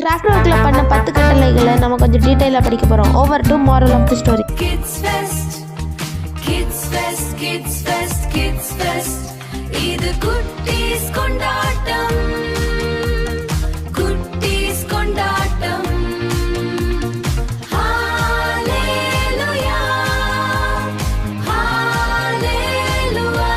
Craft ஒர்க்ல பண்ண 10 கட்டளைகளை நம்ம கொஞ்சம் டீடைலா படிக்க போறோம். Over to moral of the story. Kids Fest, Kids Fest, Kids Fest, Kids Fest. இது குட்டீஸ் கொண்டாட்டம், குட்டீஸ் கொண்டாட்டம். ஹalleluya, ஹalleluya.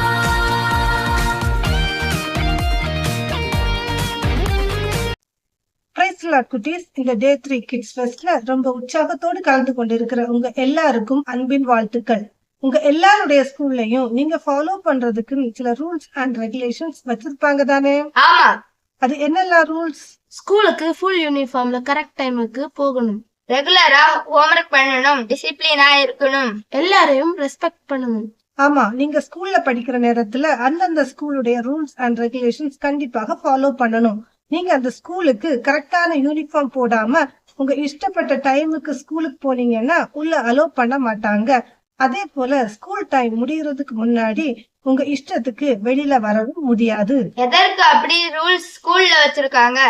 பிரைஸ் லார்ட் குட்டீஸ். இந்த டே 3 கிட்ஸ் ஃபெஸ்ட்ல ரொம்ப உற்சாகத்தோடு கலந்து கொண்டிருக்கிற உங்க எல்லாருக்கும் அன்பின் வாழ்த்துக்கள். உங்க எல்லாருடைய ஸ்கூல்லையும் நீங்க ஃபாலோ பண்றதுக்கு சில ரூல்ஸ் அண்ட் ரெகுலேஷன்ஸ் வச்சிருப்பாங்க தானே? ஆமா, அது என்னெல்லாம் ரூல்ஸ்? ஸ்கூலுக்கு ஃபுல் யூனிஃபார்ம்ல கரெக்ட் டைமுக்கு போகணும். ரெகுலரா ஹோம்ஒர்க் பண்ணணும், டிசிப்ளினா இருக்கணும், எல்லாரையும் ரெஸ்பெக்ட் பண்ணணும். ஆமா, நீங்க ஸ்கூல்ல படிக்கிற நேரத்துல அந்தந்த ஸ்கூலுடைய ரூல்ஸ் அண்ட் ரெகுலேஷன்ஸ் கண்டிப்பாக ஃபாலோ பண்ணணும். நீங்க அந்த ஸ்கூலுக்கு கரெக்டான யூனிஃபார்ம் போடாம உங்க இஷ்டப்பட்ட டைமுக்கு ஸ்கூலுக்கு போனீங்கன்னா உள்ள அலோ பண்ண மாட்டாங்க. அதே போல ஸ்கூல் டைம் முடியறதுக்கு முன்னாடி உங்க இஷ்டத்துக்கு வெளியில வரவும் முடியாது. எதற்கு அப்படி ரூல்ஸ் ஸ்கூல்ல வச்சிருக்காங்க?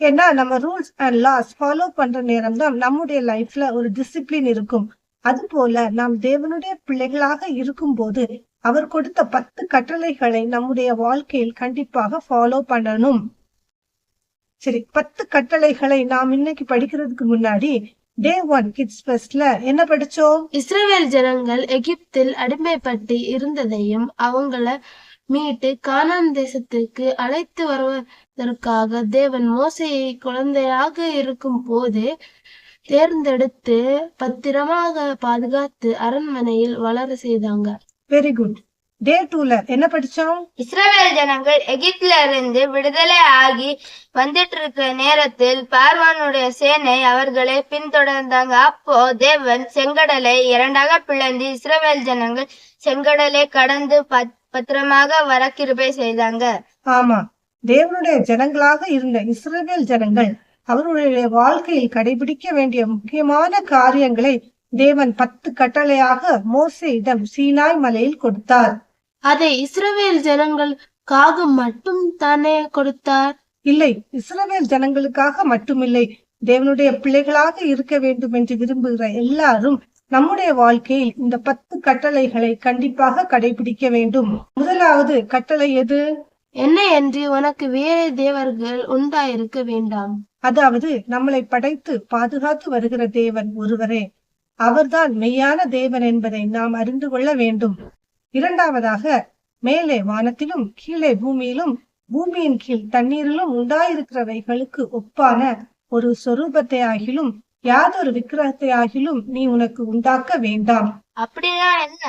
ஏன்னா நம்ம ரூல்ஸ் அண்ட் லாஸ் ஃபாலோ பண்ற நேரம் தான் நம்முடைய லைஃப்ல ஒரு டிசிப்ளின் இருக்கும். அது போல நாம் தேவனுடைய பிள்ளைகளாக இருக்கும் போது அவர் கொடுத்த 10 கட்டளைகளை நம்முடைய வாழ்க்கையில் கண்டிப்பாக ஃபாலோ பண்ணணும். சரி, 10 கட்டளைகளை நாம் இன்னைக்கு படிக்கிறதுக்கு முன்னாடி டே 1 கிட்ஸ் ஃபெஸ்ட்ல என்ன படிச்சோம்? இஸ்ரவேல் ஜனங்கள் எகிப்தில் அடிமைப்பட்டு இருந்ததையும் அவங்கள மீட்டு கானான் தேசத்திற்கு அழைத்து வருவதற்காக தேவன் மோசேயை குழந்தையாக இருக்கும் போது தேர்ந்தெடுத்து பத்திரமாக பாதுகாத்து அரண்மனையில் வளர செய்தாங்க. Very good. டே 2ல என்ன படிச்சோம்? இஸ்ரவேல் ஜனங்கள் எகிப்துல இருந்து விடுதலை ஆகி வந்துட்டு இருக்க நேரத்தில் பார்வானுடைய சேனை அவர்களை பின்தொடர்ந்தாங்க. அப்போ தேவன் செங்கடலை 2ஆக பிளந்து இஸ்ரவேல் ஜனங்கள் செங்கடலை கடந்து பத்திரமாக வர கிருபை செய்தாங்க. ஆமா, தேவனுடைய ஜனங்களாக இருந்த இஸ்ரவேல் ஜனங்கள் அவர்களுடைய வாழ்க்கையில் கடைபிடிக்க வேண்டிய முக்கியமான காரியங்களை தேவன் 10 கட்டளையாக மோசேயிடம் சீனாய் மலையில் கொடுத்தார். அதை இஸ்ரவேல் ஜனங்களுக்காக மட்டும் தானே கொடுத்தார்? இல்லை, இஸ்ரவேல் ஜனங்களுக்காக மட்டுமில்லை, தேவனுடைய பிள்ளைகளாக இருக்க வேண்டும் என்று விரும்புகிற எல்லாரும் நம்முடைய வாழ்க்கையில் இந்த 10 கட்டளைகளை கண்டிப்பாக கடைபிடிக்க வேண்டும். முதலாவது கட்டளை எது? என்ன என்று உனக்கு வேற தேவர்கள் உண்டாயிருக்க வேண்டாம். அதாவது நம்மளை படைத்து பாதுகாத்து வருகிற தேவன் ஒருவரே, அவர்தான் மெய்யான தேவன் என்பதை நாம் அறிந்து கொள்ள வேண்டும். இரண்டாவதாக, மேலே வானத்திலும் கீழே பூமியிலும் பூமியின் கீழ் தண்ணீரிலும் உண்டாயிருக்கிறவைகளுக்கு ஒப்பான ஒரு சொரூபத்தை ஆகிலும் யாதொரு விக்கிரகத்தை ஆகிலும் நீ உனக்கு உண்டாக்க வேண்டாம். அப்படின்னா என்ன?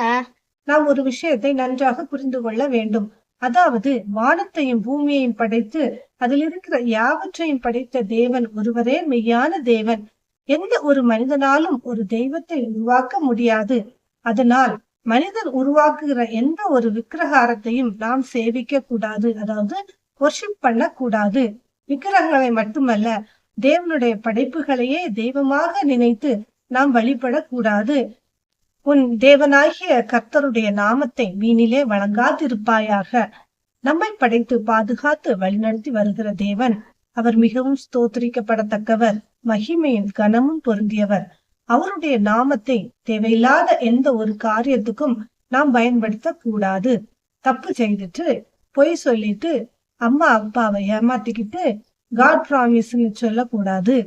நாம் ஒரு விஷயத்தை நன்றாக புரிந்து கொள்ள வேண்டும். அதாவது வானத்தையும் பூமியையும் படைத்து அதில் இருக்கிற யாவற்றையும் படைத்த தேவன் ஒருவரே மெய்யான தேவன். எந்த ஒரு மனிதனாலும் ஒரு தெய்வத்தை உருவாக்க முடியாது. அதனால் மனிதன் உருவாக்குகிற எந்த ஒரு விக்கிரகாரத்தையும் நாம் சேவிக்க கூடாது, அதாவது வொர்ஷிப் பண்ண கூடாது. விக்கிரகங்களை மட்டுமல்ல, தேவனுடைய படைப்புகளையே தெய்வமாக நினைத்து நாம் வழிபடக்கூடாது. உன் தேவனாகிய கர்த்தருடைய நாமத்தை வீணிலே வழங்காதிருப்பாயாக. நம்மை படைத்து பாதுகாத்து வழிநடத்தி வருகிற தேவன் அவர் மிகவும் ஸ்தோத்திரிக்கப்படத்தக்கவர், மகிமையின் கனமும் பொருந்தியவர். அவருடைய நாமத்தை தேவையில்லாத எந்த ஒரு காரியத்துக்கும் நாம் பயன்படுத்த கூடாது. தப்பு செய்துட்டு பொய் சொல்லிட்டு அம்மா அப்பாவை ஏமாத்திக்கிட்டு காட் ப்ராமிஸ்ன்னு சொல்லக்கூடாது.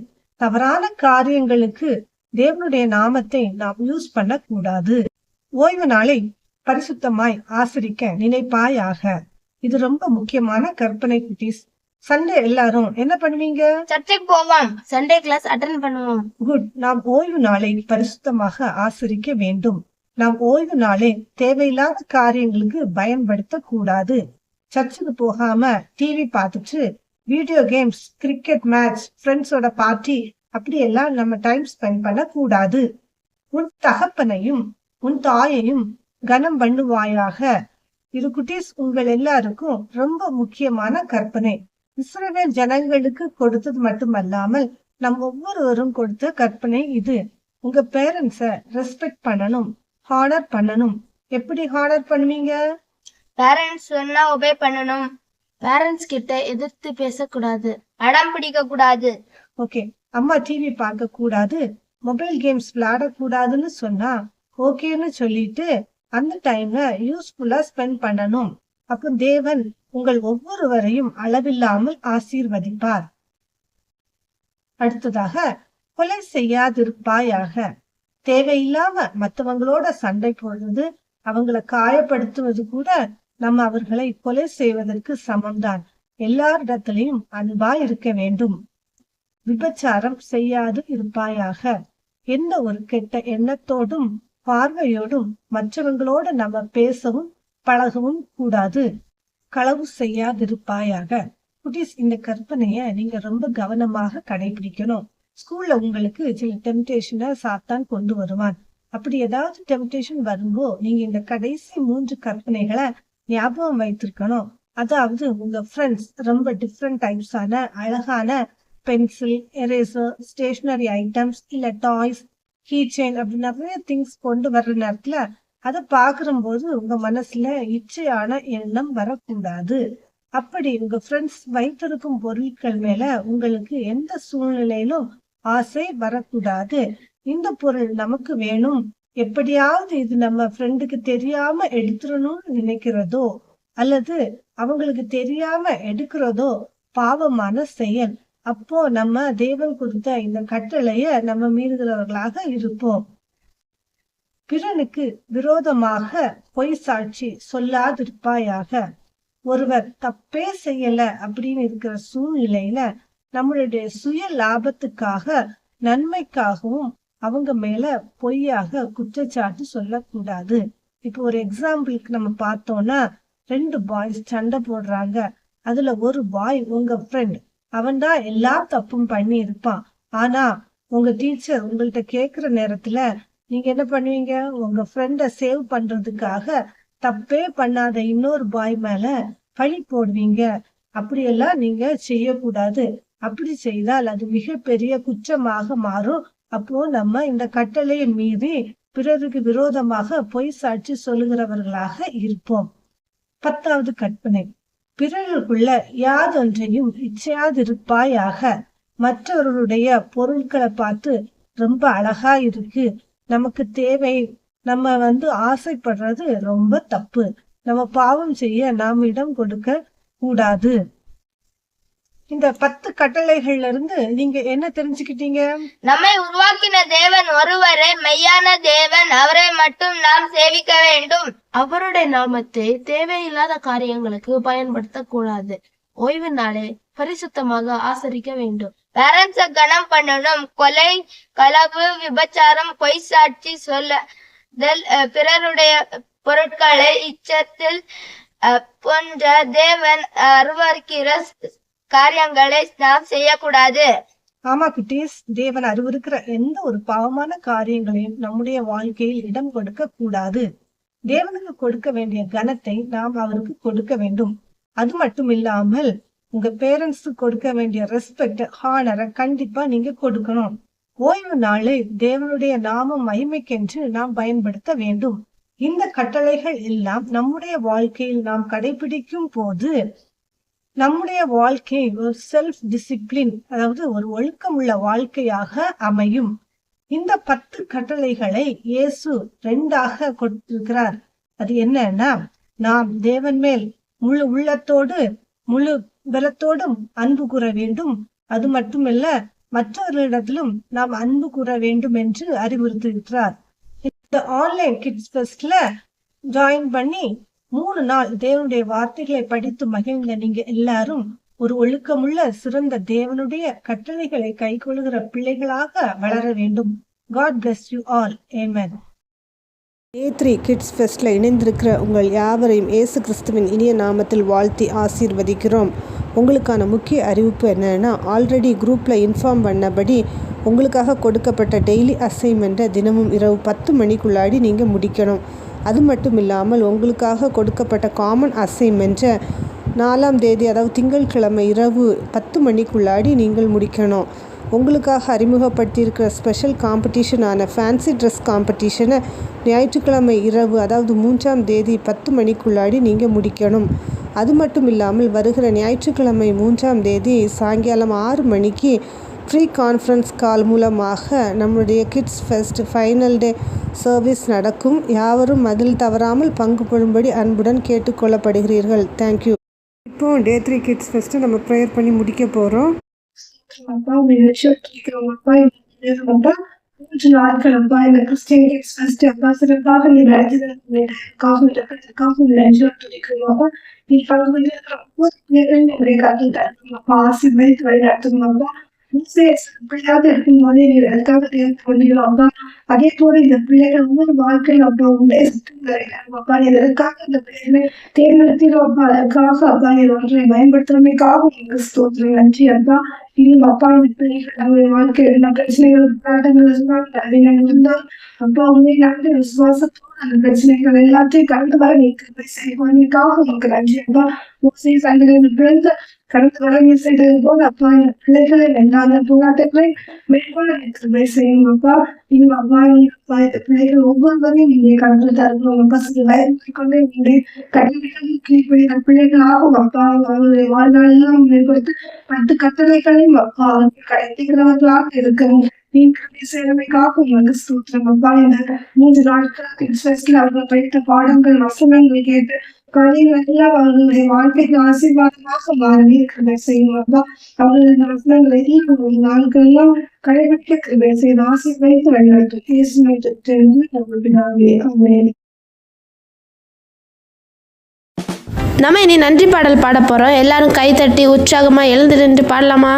தவறான காரியங்களுக்கு தேவனுடைய நாமத்தை நாம் யூஸ் பண்ண கூடாது. ஓய்வு நாளை பரிசுத்தமாய் ஆசரிக்க நினைப்பாயாக. இது ரொம்ப முக்கியமான கற்பனை குட்டீஸ். சண்டே எல்லாரும் என்ன பண்ணுவீங்க? சர்ச்சுக்கு போவோம், சண்டே கிளாஸ் அட்டெண்ட் பண்ணுவோம். குட். நாம் ஓய்வு நாளை பரிசுத்தமாக ஆசரிக்க வேண்டும். நாம் ஓய்வு நாளை தேவையில்லாத காரியங்களுக்கு பயன்படுத்த கூடாது. சர்ச்சுக்கு போகாம டிவி பார்த்துட்டு வீடியோ கேம்ஸ், கிரிக்கெட் மேட்ச், ஃப்ரெண்ட்ஸோட பார்ட்டி அப்படி எல்லாம் நம்ம டைம் ஸ்பெண்ட் பண்ண கூடாது. உன் தகப்பனையும் உன் தாயையும் கனம் பண்ணுவாயாக. இது குட்டீஸ் உங்கள் எல்லாருக்கும் ரொம்ப முக்கியமான கற்பனை. இஸ்ரவேல் ஜனங்களுக்கு கொடுத்தது மட்டுமல்லாமல் நம் ஒவ்வொருவரும் கொடுத்த கற்பனை இது. உங்க பேரண்ட்ஸ ரெஸ்பெக்ட் பண்ணணும், ஹானர் பண்ணணும். எப்படி ஹானர் பண்ணுவீங்க? பேரண்ட்ஸ் சொன்னா ஒபே பண்ணணும், பேரண்ட்ஸ் கிட்ட எதிர்த்து பேசக்கூடாது, அடம் பிடிக்க கூடாது, ஓகே, அம்மா டிவி பார்க்க கூடாது, மொபைல் கேம்ஸ் விளையாடக்கூடாதுன்னு சொன்னா ஓகேன்னு சொல்லிட்டு அந்த டைமை யூஸ்ஃபுல்லா ஸ்பெண்ட் பண்ணணும். அப்போ தேவன் உங்கள் ஒவ்வொருவரையும் அளவில்லாமல் ஆசீர்வதிப்பார். அடுத்ததாக, கொலை செய்யாதிருப்பாயாக. தேவையில்லாம மற்றவங்களோட சண்டை போடுறது, அவங்கள காயப்படுத்துவது கூட நம்ம அவர்களை கொலை செய்வதற்கு சமம்தான். எல்லாரிடத்திலையும் அன்பா இருக்க வேண்டும். விபச்சாரம் செய்யாது இருப்பாயாக. எந்த ஒரு கெட்ட எண்ணத்தோடும் பார்வையோடும் மற்றவங்களோட நம்ம பேசவும் பழகவும் கூடாது. களவு செய்யாதிருப்பாயாக. குட்டீஸ், இந்த கற்பனைய நீங்க ரொம்ப கவனமாக கடைபிடிக்கணும். ஸ்கூல்ல உங்களுக்கு சில டெம்டேஷனை சாத்தான் கொண்டு வருவான். அப்படி ஏதாவது டெம்டேஷன் வரும்போ நீங்க இந்த கடைசி 3 கற்பனைகளை ஞாபகம் வைத்திருக்கணும். அதாவது, உங்க ஃப்ரெண்ட்ஸ் ரொம்ப டிஃப்ரெண்ட் டைப்ஸான அழகான பென்சில், எரேசர், ஸ்டேஷனரி ஐட்டம்ஸ், இல்ல டாய்ஸ், கீ செயின் அப்படி நிறைய திங்ஸ் கொண்டு வர்ற நேரத்துல அதை பாக்குறம்போது உங்க மனசுல இச்சையான எண்ணம் வரக்கூடாது. அப்படி உங்க ஃப்ரெண்ட்ஸ் வைத்திருக்கும் பொருட்கள் மேல உங்களுக்கு எந்த சூழ்நிலையிலும் ஆசை வரக்கூடாது. இந்த பொருள் நமக்கு வேணும், எப்படியாவது இது நம்ம ஃப்ரெண்டுக்கு தெரியாம எடுத்துடணும்னு நினைக்கிறதோ அல்லது அவங்களுக்கு தெரியாம எடுக்கிறதோ பாவமான செயல். அப்போ நம்ம தேவன் கொடுத்த இந்த கட்டளைய நம்ம மீறுகிறவர்களாக இருப்போம். பிறனுக்கு விரோதமாக பொய் சாட்சி சொல்லாதிருப்பாயாக. ஒருவர் தப்பே செய்யல அப்படின்னு இருக்கிற சூழ்நிலையில நம்மளுடைய சுய லாபத்துக்காக நன்மைக்காகவும் அவங்க மேல பொய்யாக குற்றச்சாட்டு சொல்லக்கூடாது. இப்போ ஒரு எக்ஸாம்பிளுக்கு நம்ம பார்த்தோம்னா, 2 பாய்ஸ் சண்டை போடுறாங்க. அதுல ஒரு பாய் உங்க ஃப்ரெண்ட், அவன் தான் எல்லா தப்பும் பண்ணி இருப்பான். ஆனா உங்க டீச்சர் உங்கள்கிட்ட கேக்குற நேரத்துல நீங்க என்ன பண்ணுவீங்க? உங்க ஃப்ரெண்ட சேவ் பண்றதுக்காக தப்பே பண்ணாத இன்னொரு பாய் மேல பழி போடுவீங்க. அப்படியெல்லாம் நீங்க செய்யக்கூடாது. அப்படி செய்தால் அது மிகப்பெரிய குற்றமாக மாறும். அப்போ நம்ம இந்த கட்டளையை மீறி பிறருக்கு விரோதமாக பொய் சாட்சி சொல்லுகிறவர்களாக இருப்போம். 10வது கற்பனை, பிறருக்குள்ள யாதொன்றையும் இச்சையாதிருப்பாயாக. மற்றவர்களுடைய பொருட்களை பார்த்து ரொம்ப அழகா இருக்கு, நமக்கு தேவை, நம்ம ஆசைப்படுறது ரொம்ப தப்பு. நம்ம பாவம் செய்ய நாம் இடம் கொடுக்க கூடாது. இந்த 10 கட்டளைகள்ல இருந்து நீங்க என்ன தெரிஞ்சுக்கிட்டீங்க? நம்மை உருவாக்கின தேவன் ஒருவரே மெய்யான தேவன், அவரை மட்டும் நாம் சேவிக்க வேண்டும். அவருடைய நாமத்தை தேவையில்லாத காரியங்களுக்கு பயன்படுத்த கூடாது. ஓய்வு நாளை பரிசுத்தமாக ஆசரிக்க வேண்டும். பேரண்ட்ஸ கனம் பண்ணணும். கொலை, களவு, விபச்சாரம், பொய் சாட்சி சொல்லுதல், பிறருடைய பொருட்களை இச்சத்தில் போன்ற தேவன் அருவருக்கிற காரியங்களை நாம் செய்யக்கூடாது. ஆமா குட்டீஸ், தேவன் அருவருக்கிற எந்த ஒரு பாவமான காரியங்களையும் நம்முடைய வாழ்க்கையில் இடம் கொடுக்க கூடாது. தேவனுக்கு கொடுக்க வேண்டிய கனத்தை நாம் அவருக்கு கொடுக்க வேண்டும். அது மட்டும் இல்லாமல் உங்க பேரண்ட்ஸுக்கு கொடுக்க வேண்டிய ரெஸ்பெக்ட், ஹானரை கண்டிப்பா நீங்க கொடுக்கணும். ஓய்வு நாளை தேவனுடைய நாம மகிமைக்கென்று நாம் பயன்படுத்த வேண்டும். இந்த கட்டளைகள் எல்லாம் நம்முடைய வாழ்க்கையில் நாம் கடைபிடிக்கும் போது நம்முடைய வாழ்க்கை ஒரு செல்ஃப் டிசிப்ளின், அதாவது ஒரு ஒழுக்கமுள்ள வாழ்க்கையாக அமையும். இந்த 10 கட்டளைகளை இயேசு 2ஆக கொடுத்திருக்கிறார். அது என்னன்னா, நாம் தேவன் மேல் முழு உள்ளத்தோடு முழு பலத்தோடும் அன்பு கூற வேண்டும். அது மட்டுமல்ல, மற்றவர்களிடத்திலும் நாம் அன்பு கூற வேண்டும் என்று அறிவுறுத்தியிருக்கிறார். இந்த ஆன்லைன் கிட்ஸ் ஃபெஸ்ட்ல ஜாயின் பண்ணி 3 நாள் தேவனுடைய வார்த்தைகளை படித்து மகிழ்ந்த நீங்க எல்லாரும் ஒரு ஒழுக்கமுள்ள சிறந்த தேவனுடைய கட்டளைகளை கைக்கொள்கிற பிள்ளைகளாக வளர வேண்டும். God bless you all. Amen. A3 kids ஃபெஸ்ட்டில் இணைந்திருக்கிற உங்கள் யாவரையும் இயேசு கிறிஸ்துவின் இனிய நாமத்தில் வாழ்த்தி ஆசீர்வதிக்கிறோம். உங்களுக்கான முக்கிய அறிவிப்பு என்னென்னா, ஆல்ரெடி குரூப்பில் இன்ஃபார்ம் பண்ணபடி உங்களுக்காக கொடுக்கப்பட்ட டெய்லி அசைன்மெண்ட்டை தினமும் இரவு 10 மணிக்குள்ளாடி நீங்கள் முடிக்கணும். அது மட்டும் இல்லாமல் உங்களுக்காக கொடுக்கப்பட்ட காமன் அசைன்மெண்ட்டை 4ஆம் தேதி, அதாவது திங்கட்கிழமை இரவு 10 மணிக்குள்ளாடி நீங்கள் முடிக்கணும். உங்களுக்காக அறிமுகப்படுத்தியிருக்கிற ஸ்பெஷல் காம்படிஷனான ஃபேன்சி ட்ரெஸ் காம்படிஷனை ஞாயிற்றுக்கிழமை இரவு, அதாவது 3ஆம் தேதி 10 மணிக்குள்ளாடி நீங்கள் முடிக்கணும். அது மட்டும் இல்லாமல் வருகிற ஞாயிற்றுக்கிழமை 3ஆம் தேதி சாயங்காலம் 6 மணிக்கு ஃப்ரீ கான்ஃபரன்ஸ் கால் மூலமாக நம்முடைய kids fest final day service நடக்கும். யாவரும் அதில் தவறாமல் பங்கு பெறும்படி அன்புடன் கேட்டுக்கொள்ளப்படுகிறீர்கள். தேங்க்யூ. இப்போ டே 3 கிட்ஸ் ஃபெஸ்ட்டை நம்ம ப்ரேயர் பண்ணி முடிக்க போகிறோம். அப்பா அப்பா அப்பா 3 நாட்கள் அப்பா இந்த கிறிஸ்டியன் கிட்ஸ் ஃபெஸ்ட் அப்பா சிறப்பாக நீ நடத்தினதுக்காக நீ பங்கு இருக்கிற ஒவ்வொரு பேரையும் என்னுடைய கருத்தில் தரணும் அப்பா, ஆசீர்வதித்து வழி நடத்தணும் அப்பா. பிள்ளையாக இருக்கும்போதே நீ அதுக்காக தேர்ந்து கொண்டீங்களோ அப்பா, அதே போல இந்த பிள்ளைகள் ஒவ்வொரு வாழ்க்கையில் அப்பா உங்களுடைய அப்பா நீ எதற்காக இந்த பிள்ளைகளை தேர்ந்தெடுத்தீரோ அப்பா, அதற்காக அப்பா நீ ஒன்றை பயன்படுத்துறமைக்காக உங்களுக்கு ஸ்தோத்திரம், நன்றி அப்பா. இன்னும் அப்பா இந்த பிள்ளைகள் அவருடைய வாழ்க்கையில் என்ன பிரச்சனைகள் போராட்டங்கள் இருந்தால் அப்பா உண்மை நன்றி விசுவாசத்தோடு அந்த பிரச்சனைகள் எல்லாத்தையும் கடந்து வர நீ கிருபை செய்வாங்க. உங்களுக்கு நன்றி அப்பா. மோசே சண்டைகள் பிறந்த கடந்து வர நீ செய்தது போல அப்பா இந்த பிள்ளைகளை எல்லா போராட்டங்களை மேற்கொள்ள நீ கிருபை செய்யும் அப்பா. இன்னும் அப்பா நீ அப்பா இந்த பிள்ளைகள் ஒவ்வொருவரையும் நீங்க கடந்து தரணும் அப்பா. சில வயது கொண்டே நீங்க கல்விகளில் கீழ்படுகிற பிள்ளைகள் ஆகும் அப்பா. அவருடைய வாழ்நாளெல்லாம் மேம்படுத்தி 10 கட்டளைகளையும் அப்பா அவர்கள் கடைபிடிக்கிறவர்களாக இருக்கணும். சேவைக்காக உங்களுக்கு ஸ்தோத்திரம் அப்பா. இந்த 3 நாட்கள் அவர்கள் படித்த பாடங்கள் வசனங்கள் கேட்டு காரியங்கள் எல்லாம் அவர்களுடைய வாழ்க்கைக்கு ஆசீர்வாதமாக மாறி கிருபை செய்யும் அப்பா. அவர்கள் இந்த வசனங்களை நாட்கள் எல்லாம் கடைபிடிக்க கிருபை செய்து ஆசீர்வதித்து வழிநடத்தும் இயேசுவை தெரிந்து நம்மளுடைய ஆமென். நம்ம இனி நன்றி பாடல் பாட போகிறோம். எல்லாரும் கை தட்டி உற்சாகமாக எழுந்து நின்று பாடலாமா?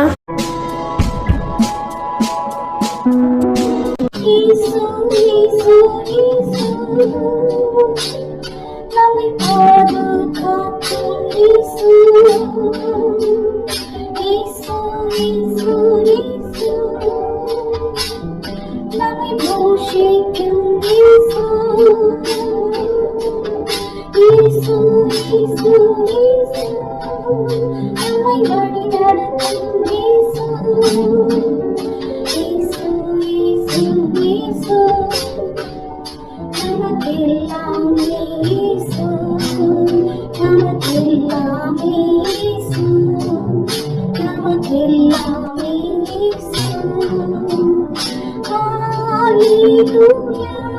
Hallelujah.